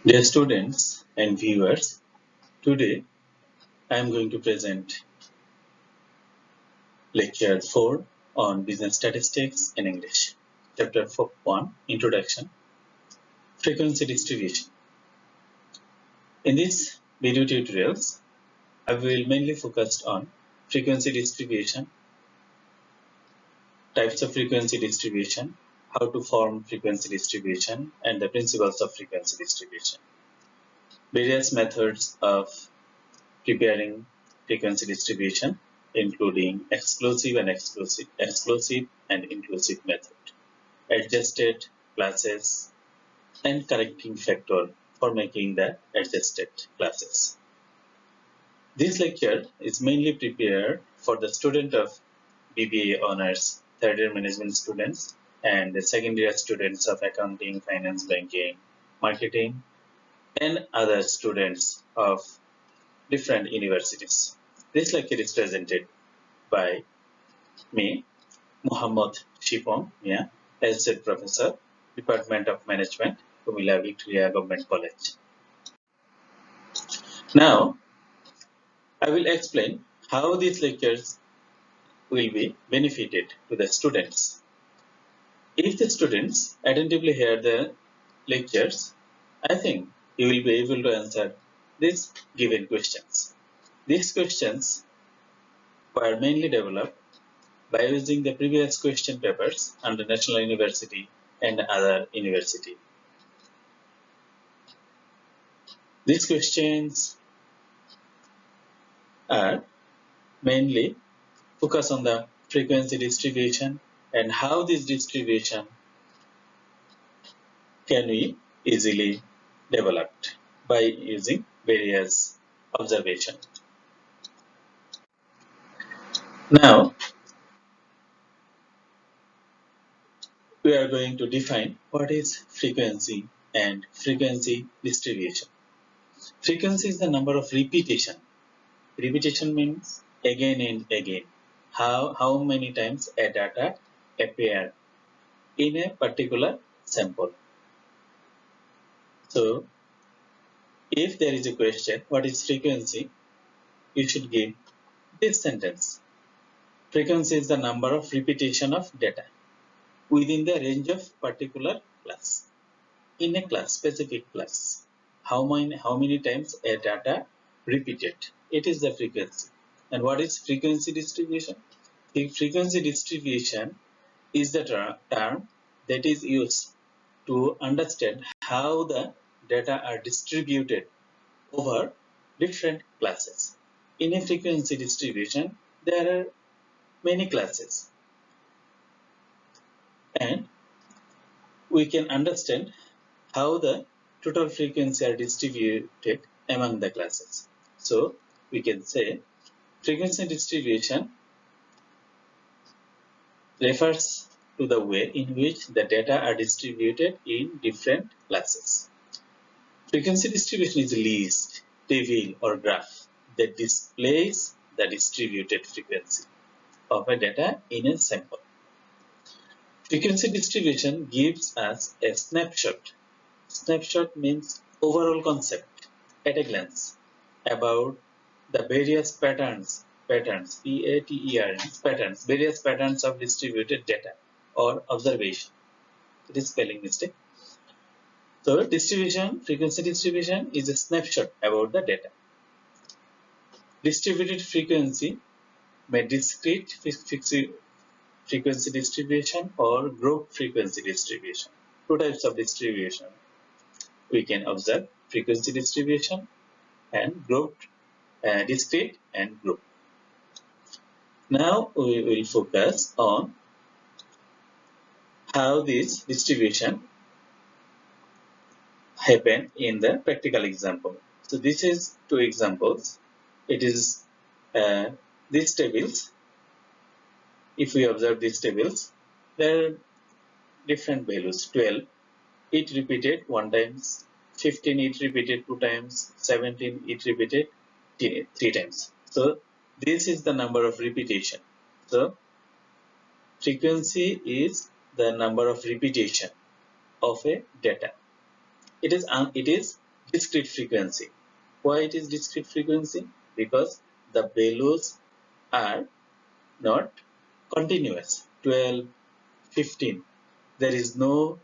Dear students and viewers, today I am going to present lecture 4 on business statistics in English. Chapter 1, Introduction, Frequency Distribution. In this video tutorials, I will mainly focus on frequency distribution, types of frequency distribution, how to form frequency distribution, and the principles of frequency distribution. Various methods of preparing frequency distribution, including exclusive and inclusive method, adjusted classes, and correcting factor for making the adjusted classes. This lecture is mainly prepared for the student of BBA honors, third year management students, and the second year students of accounting, finance, banking, marketing, and other students of different universities. This lecture is presented by me, Muhammad Shipong, Associate Professor, Department of Management, Kumila Victoria Government College. Now, I will explain how these lectures will be benefited to the students. If the students attentively hear the lectures, I think you will be able to answer these given questions. These questions were mainly developed by using the previous question papers under National University and other university. These questions are mainly focus on the frequency distribution and how this distribution can be easily developed by using various observations. Now, we are going to define what is frequency and frequency distribution. Frequency is the number of repetition. Repetition means again and again. How many times a data appear in a particular sample. So, if there is a question, what is frequency? You should give this sentence. Frequency is the number of repetition of data within the range of particular class. In a class, specific class, how many times a data repeated? It is the frequency. And what is frequency distribution? The frequency distribution is the term that is used to understand how the data are distributed over different classes. In a frequency distribution, there are many classes, and we can understand how the total frequency are distributed among the classes. So we can say frequency distribution refers to the way in which the data are distributed in different classes. Frequency distribution is a list, table, or graph that displays the distributed frequency of a data in a sample. Frequency distribution gives us a snapshot. Snapshot means overall concept at a glance about the various patterns, P-A-T-E-R-N, patterns, various patterns of distributed data or observation. It is spelling mistake. So distribution, frequency distribution is a snapshot about the data. Distributed frequency may discrete frequency distribution or group frequency distribution. Two types of distribution we can observe: frequency distribution and grouped, discrete and group. Now we will focus on how this distribution happen in the practical example. So this is two examples. It is these tables. If we observe these tables, there are different values. 12, it repeated 1 times. 15, it repeated 2 times. 17, it repeated 3 times. So this is the number of repetition. So frequency is the number of repetition of a data. It is discrete frequency. Why it is discrete frequency? Because the values are not continuous. 12, 15. There is no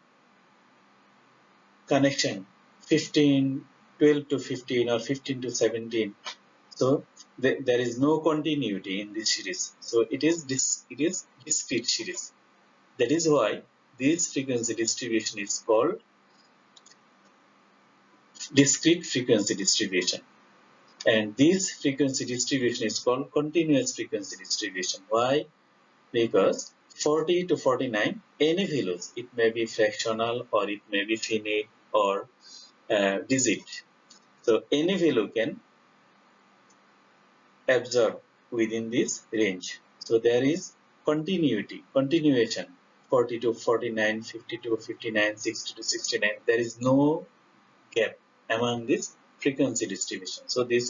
connection. 15, 12 to 15 or 15 to 17. So there is no continuity in this series. So it is discrete series. That is why this frequency distribution is called discrete frequency distribution. And this frequency distribution is called continuous frequency distribution. Why? Because 40 to 49, any values, it may be fractional or it may be finite or digit. So any value can absorb within this range. So there is continuation, 40 to 49, 50 to 59, 60 to 69. There is no gap among this frequency distribution. So this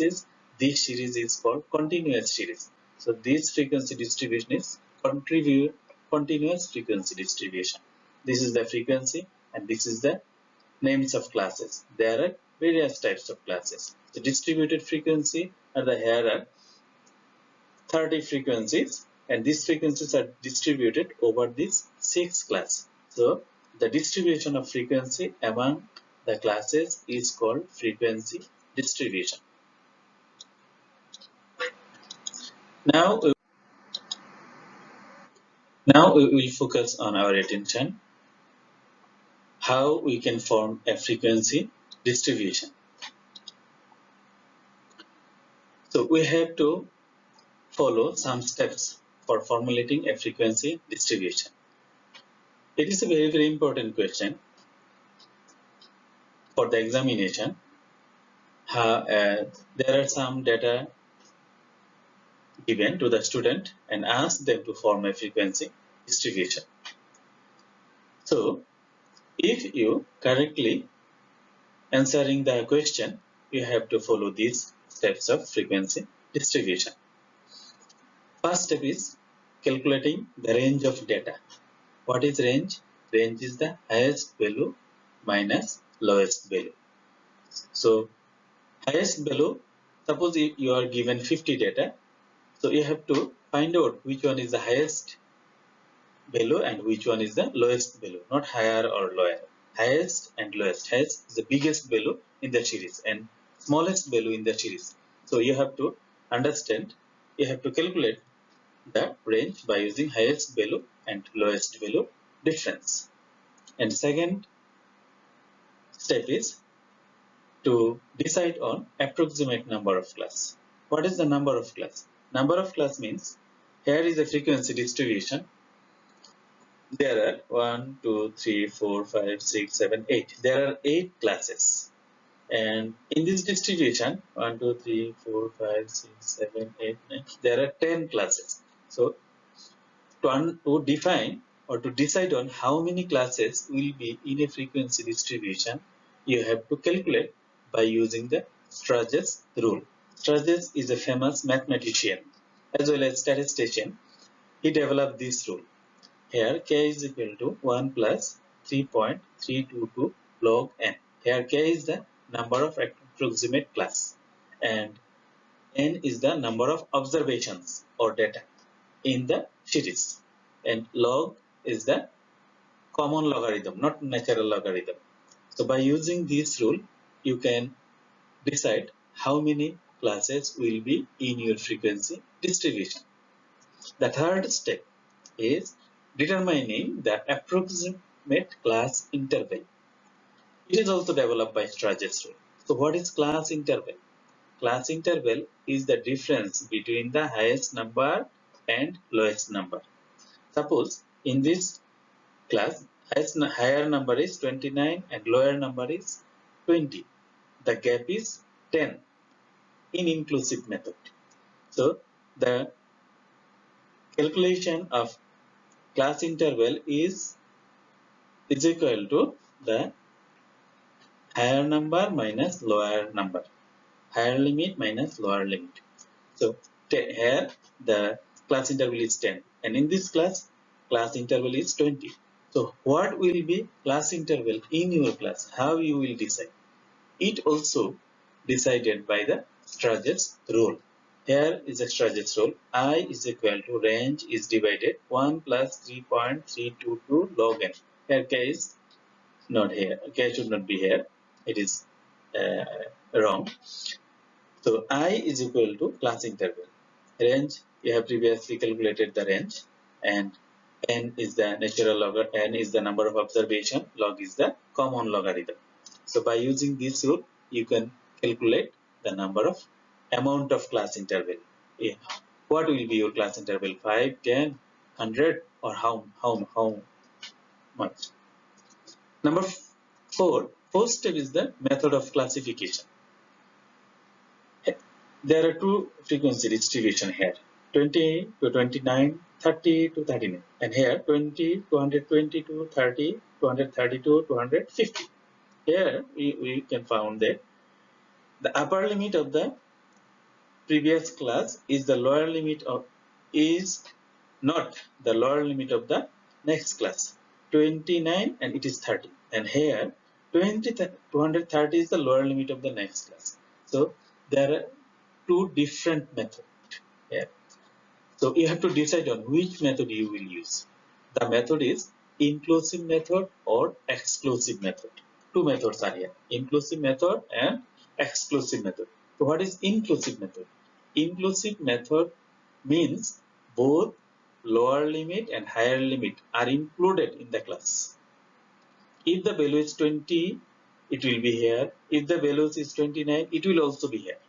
series is called continuous series. So this frequency distribution is continuous frequency distribution. This is the frequency and this is the names of classes. There are various types of classes. The distributed frequency here are 30 frequencies, and these frequencies are distributed over these 6 classes. So the distribution of frequency among the classes is called frequency distribution. Now, now we will focus on our attention how we can form a frequency distribution. So we have to follow some steps for formulating a frequency distribution. It is a very, very important question for the examination. There are some data given to the student and ask them to form a frequency distribution. So, if you correctly answering the question, you have to follow these steps of frequency distribution. First step is calculating the range of data. What is range? Range is the highest value minus lowest value. So, highest value, suppose if you are given 50 data, so you have to find out which one is the highest value and which one is the lowest value, not higher or lower. Highest and lowest. Highest is the biggest value in the series and smallest value in the series. So you have to understand, you have to calculate the range by using highest value and lowest value difference. And second step is to decide on approximate number of class. What is the number of class? Number of class means here is a frequency distribution. There are 1, 2, 3, 4, 5, 6, 7, 8. There are 8 classes. And in this distribution, 1, 2, 3, 4, 5, 6, 7, 8, 9, there are 10 classes. So to define or to decide on how many classes will be in a frequency distribution, you have to calculate by using the Struges rule. Struges is a famous mathematician as well as statistician. He developed this rule. Here k is equal to 1 plus 3.322 log n. Here k is the number of approximate class and n is the number of observations or data in the series, and log is the common logarithm, not natural logarithm. So by using this rule, you can decide how many classes will be in your frequency distribution. The third step is determining the approximate class interval. It is also developed by Struges rule. So what is class interval? Class interval is the difference between the highest number and lowest number. Suppose in this class, higher number is 29 and lower number is 20. The gap is 10 in inclusive method. So the calculation of class interval is equal to the higher number minus lower number, higher limit minus lower limit. So here the class interval is 10 and in this class interval is 20. So what will be class interval in your class? How you will decide? it also decided by the Struges role. Here is the Struges role. I is equal to range is divided 1 plus 3.322 log n. Here k is not here. K should not be here. It is wrong. So I is equal to class interval. Range, you have previously calculated the range, and n is the natural log, n is the number of observation, log is the common logarithm. So by using this rule, you can calculate the number of amount of class interval. Yeah. What will be your class interval? 5, 10, 100, or how much? Number 4, fourth step is the method of classification. There are two frequency distribution here, 20 to 29, 30 to 39, and here 20 to 120 to 30, 230 to 250. Here we can find that the upper limit of the previous class is the lower limit of is not the lower limit of the next class, 29, and it is 30, and here 20 230 is the lower limit of the next class. So there are two different methods here. So you have to decide on which method you will use. The method is inclusive method or exclusive method. Two methods are here, inclusive method and exclusive method. So what is inclusive method? Inclusive method means both lower limit and higher limit are included in the class. If the value is 20, it will be here. If the value is 29, it will also be here.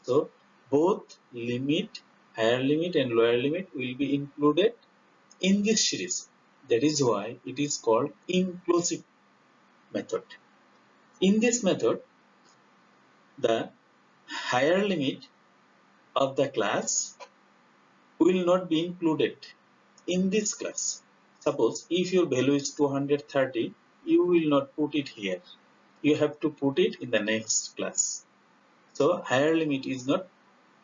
So both limit, higher limit and lower limit will be included in this series. That is why it is called inclusive method. In this method, the higher limit of the class will not be included in this class. Suppose if your value is 230, you will not put it here. You have to put it in the next class. So higher limit is not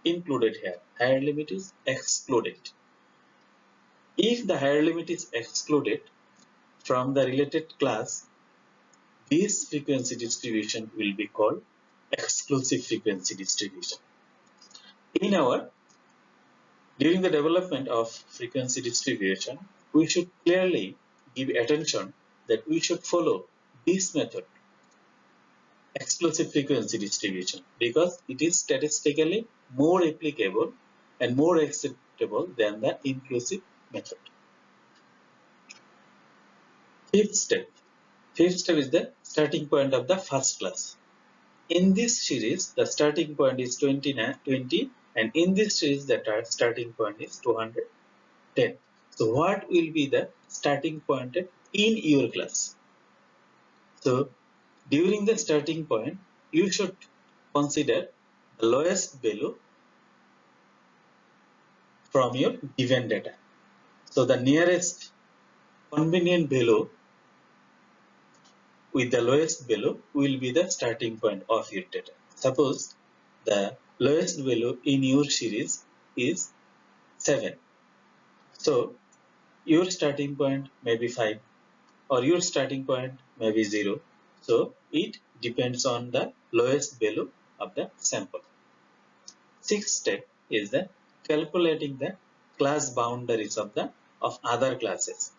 included here. Higher limit is excluded. If the higher limit is excluded from the related class, this frequency distribution will be called exclusive frequency distribution. During the development of frequency distribution, we should clearly give attention that we should follow this method, exclusive frequency distribution, because it is statistically more applicable and more acceptable than the inclusive method. Fifth step is the starting point of the first class. In this series, the starting point is 20, and in this series, the starting point is 210. So what will be the starting point in your class? So during the starting point, you should consider the lowest value from your given data. So the nearest convenient value with the lowest value will be the starting point of your data. Suppose the lowest value in your series is 7. So your starting point may be 5 or your starting point may be 0. So it depends on the lowest value of the sample. Sixth step is the calculating the class boundaries of other classes.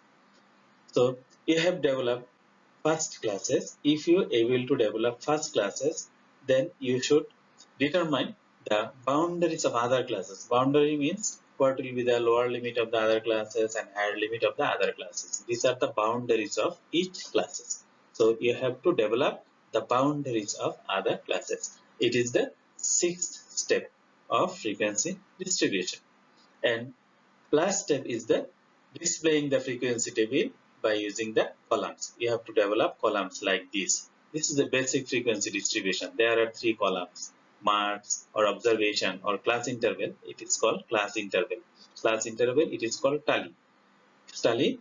So you have developed first classes. If you are able to develop first classes, then you should determine the boundaries of other classes. Boundary means what will be the lower limit of the other classes and higher limit of the other classes. These are the boundaries of each classes. So you have to develop the boundaries of other classes. It is the sixth step of frequency distribution. And last step is the displaying the frequency table by using the columns. You have to develop columns like this. This is the basic frequency distribution. There are 3 columns: marks or observation or class interval. It is called class interval. Class interval, it is called tally. Tally,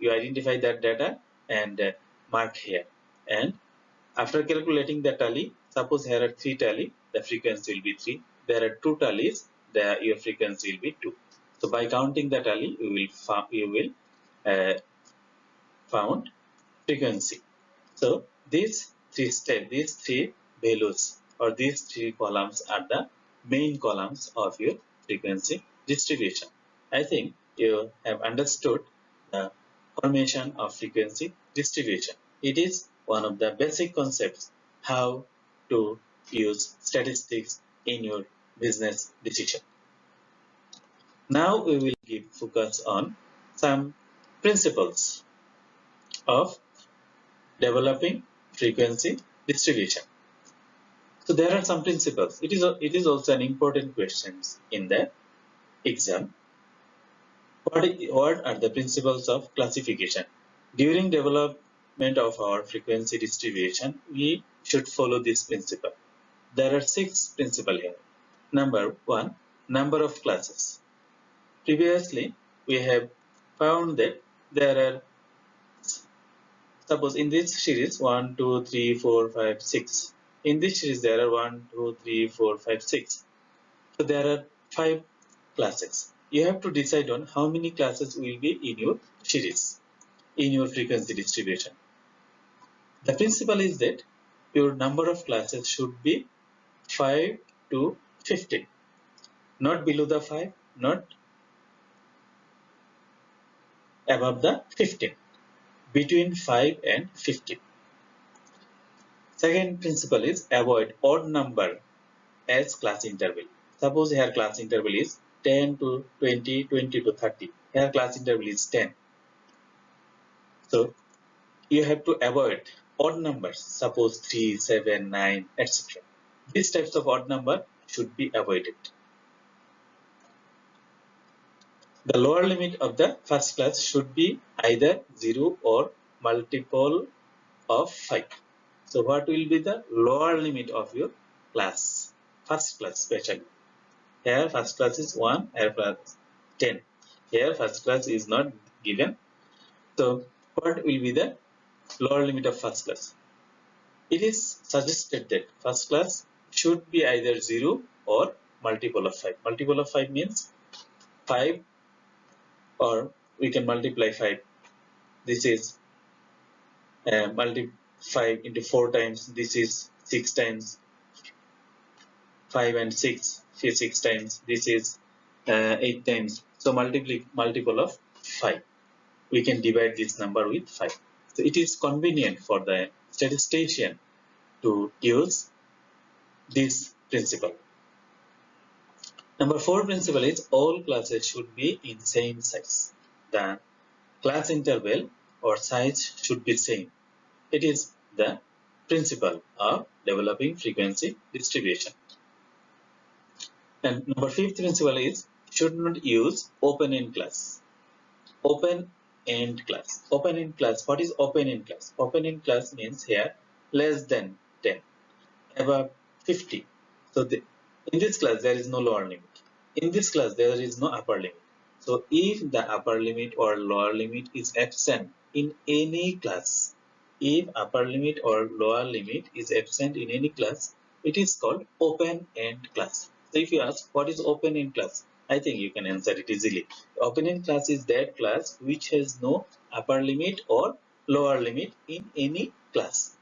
you identify that data and mark here. And after calculating the tally, suppose here are 3 tally, the frequency will be 3. There are 2 tallies, your frequency will be 2. So by counting the tally, you will found frequency. So this these three values or these three columns are the main columns of your frequency distribution. I think you have understood the formation of frequency distribution. It is one of the basic concepts how to use statistics in your business decision. Now we will give focus on some principles of developing frequency distribution. So there are some principles. It is also an important question in the exam. What are the principles of classification? During development of our frequency distribution, we should follow this principle. There are 6 principles here. Number 1, number of classes. Previously, we have found that there are, suppose in this series 1, 2, 3, 4, 5, 6. In this series there are 1, 2, 3, 4, 5, 6. So there are 5 classes. You have to decide on how many classes will be in your series, in your frequency distribution. The principle is that your number of classes should be 5 to 15. Not below the 5, not above the 15. Between 5 and 15. Second principle is avoid odd number as class interval. Suppose here class interval is 10 to 20, 20 to 30. Here class interval is 10. So you have to avoid odd numbers, suppose 3, 7, 9, etc. These types of odd number should be avoided. The lower limit of the first class should be either 0 or multiple of 5. So what will be the lower limit of your class? First class especially. Here first class is 1, here class 10. Here first class is not given. So what will be the lower limit of first class? It is suggested that first class should be either 0 or multiple of 5. Multiple of 5 means 5, or we can multiply 5. This is 5 into 4 times. This is 6 times. 5 and 6, 6 times. This is 8 times. So multiple of 5. We can divide this number with 5. So it is convenient for the statistician to use this principle. Number 4 principle is all classes should be in same size. The class interval or size should be same. It is the principle of developing frequency distribution. And number 5th principle is should not use open-end class. Open-end class. Open-end class. What is open-end class? Open-end class means here less than 10, above 50. So in this class there is no lower limit. In this class there is no upper limit. So if the upper limit or lower limit is absent in any class, if upper limit or lower limit is absent in any class, it is called open-end class. So if you ask what is open-end class, I think you can answer it easily. Open-end class is that class which has no upper limit or lower limit in any class.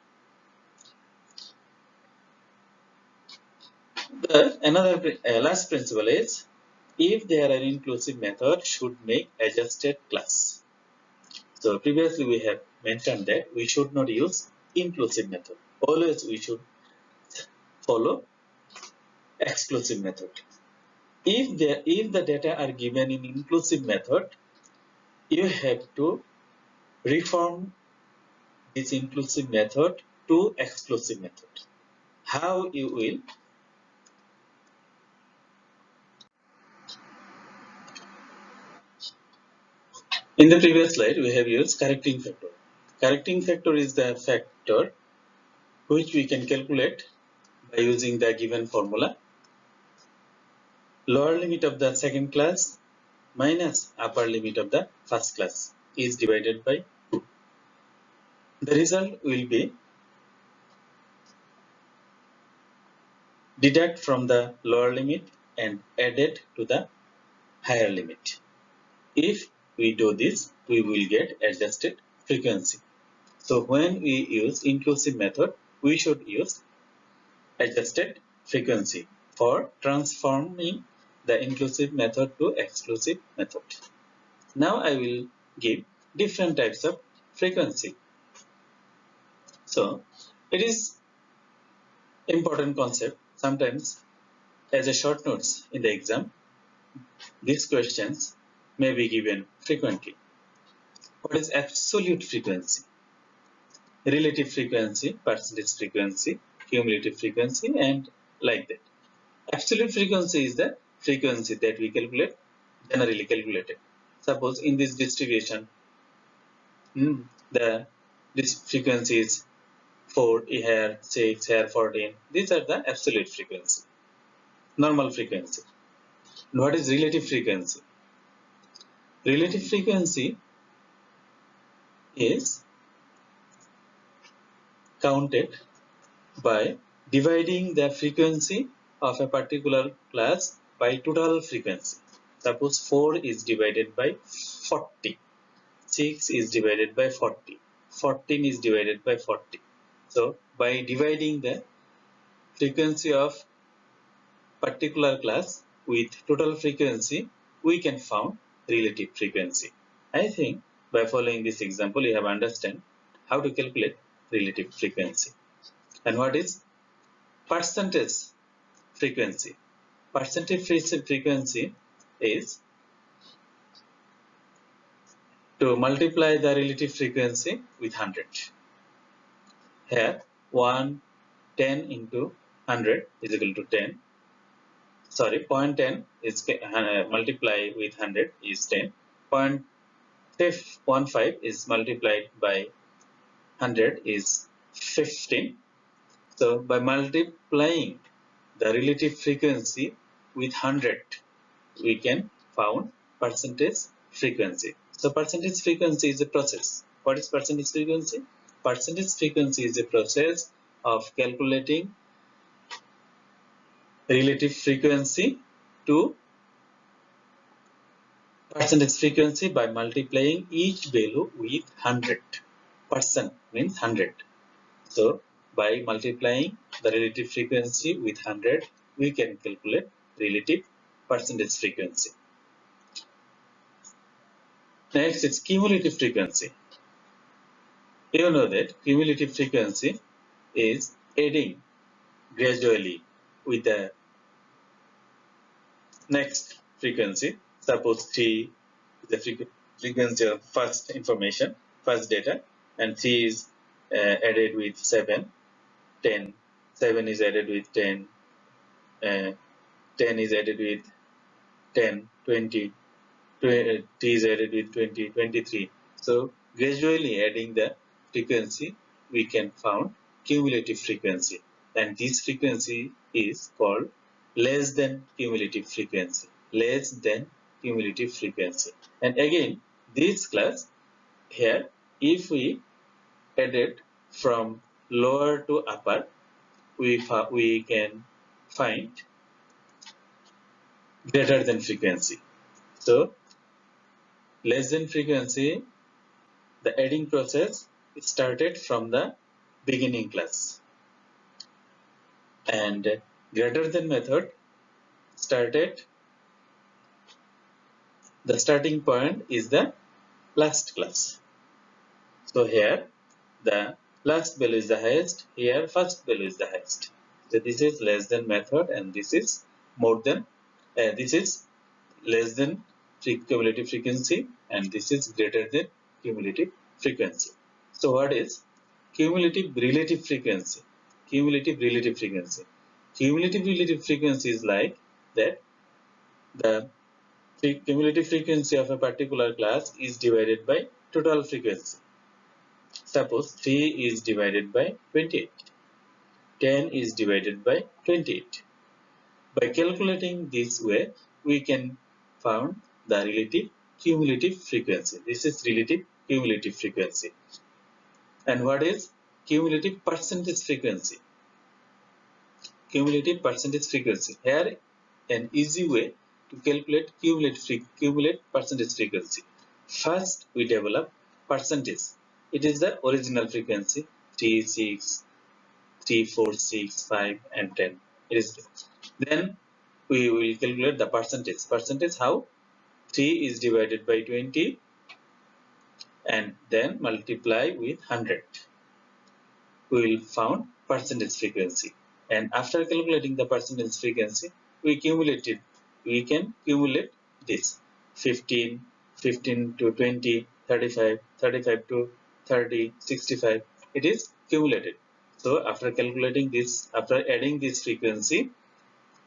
Another last principle is if there are inclusive method should make adjusted class. So previously we have mentioned that we should not use inclusive method. Always we should follow exclusive method. If the data are given in inclusive method, you have to reform this inclusive method to exclusive method. How you will? In the previous slide, we have used correcting factor. Correcting factor is the factor which we can calculate by using the given formula. Lower limit of the second class minus upper limit of the first class is divided by 2. The result will be deduct from the lower limit and added to the higher limit. If we do this, we will get adjusted frequency. So when we use inclusive method, we should use adjusted frequency for transforming the inclusive method to exclusive method. Now I will give different types of frequency. So it is important concept. Sometimes as a short notes in the exam, these questions may be given frequently. What is absolute frequency? Relative frequency, percentage frequency, cumulative frequency, and like that. Absolute frequency is the frequency that we calculate, generally calculated. Suppose in this distribution, this frequency is 4 here, 6 here, 14. These are the absolute frequency, normal frequency. And what is relative frequency? Relative frequency is counted by dividing the frequency of a particular class by total frequency. Suppose 4 is divided by 40, 6 is divided by 40, 14 is divided by 40. So by dividing the frequency of particular class with total frequency, we can found relative frequency. I think by following this example, you have understand how to calculate relative frequency. And what is percentage frequency? Percentage frequency is to multiply the relative frequency with 100. Here 10 into 100 is equal to 10. Sorry, 0.10 is multiplied with 100 is 10. 0.15 is multiplied by 100 is 15. So by multiplying the relative frequency with 100, we can found percentage frequency. So percentage frequency is a process. What is percentage frequency? Percentage frequency is a process of calculating relative frequency to percentage frequency by multiplying each value with 100. Percent means 100. So by multiplying the relative frequency with 100, we can calculate relative percentage frequency. Next is cumulative frequency. You know that cumulative frequency is adding gradually with the next frequency. Suppose 3 is the frequency of first information, first data, and 3 is added with 7, 10, 7 is added with 10, 10 is added with 10, 20, 3 is added with 20, 23. So gradually adding the frequency, we can found cumulative frequency, and this frequency is called less than cumulative frequency. Less than cumulative frequency. And again, this class here, if we added from lower to upper, we can find greater than frequency. So less than frequency, the adding process started from the beginning class, and greater than method started, the starting point is the last class. So here the last value is the highest, here first value is the highest. So this is less than method, and this is more than this is less than cumulative frequency, and this is greater than cumulative frequency. So what is cumulative relative frequency? Cumulative relative frequency. Cumulative relative frequency is like that the cumulative frequency of a particular class is divided by total frequency. Suppose 3 is divided by 28. 10 is divided by 28. By calculating this way, we can found the relative cumulative frequency. This is relative cumulative frequency. And what is cumulative percentage frequency? Cumulative percentage frequency. Here, an easy way to calculate cumulative percentage frequency. First, we develop percentage. It is the original frequency, 3, 6, 3, 4, 6, 5, and 10. It is then we will calculate the percentage. Percentage how? 3 is divided by 20 and then multiply with 100. We will found percentage frequency. And after calculating the percentage frequency, we can cumulate this 15, 15 to 20, 35, 35 to 30, 65. It is cumulated. So after calculating this, after adding this frequency,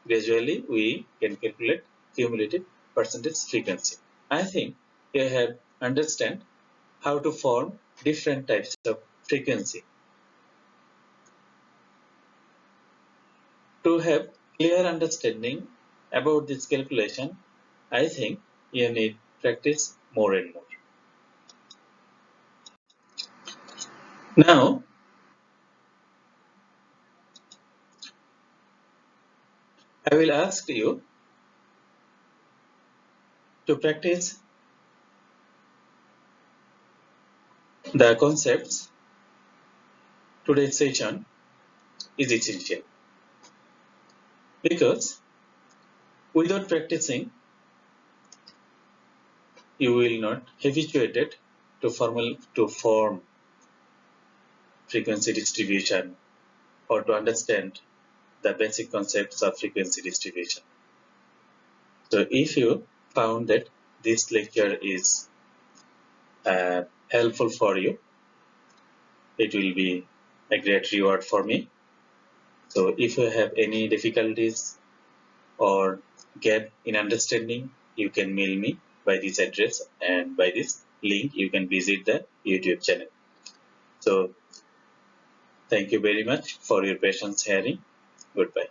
gradually we can calculate cumulative percentage frequency. I think you have understand how to form different types of frequency. To have clear understanding about this calculation, I think you need practice more and more. Now, I will ask you to practice the concepts. Today's session is essential because without practicing, you will not habituated to form frequency distribution or to understand the basic concepts of frequency distribution. So if you found that this lecture is helpful for you, it will be a great reward for me. So if you have any difficulties or gap in understanding, you can mail me by this address, and by this link you can visit the YouTube channel. So thank you very much for your patience hearing. Goodbye.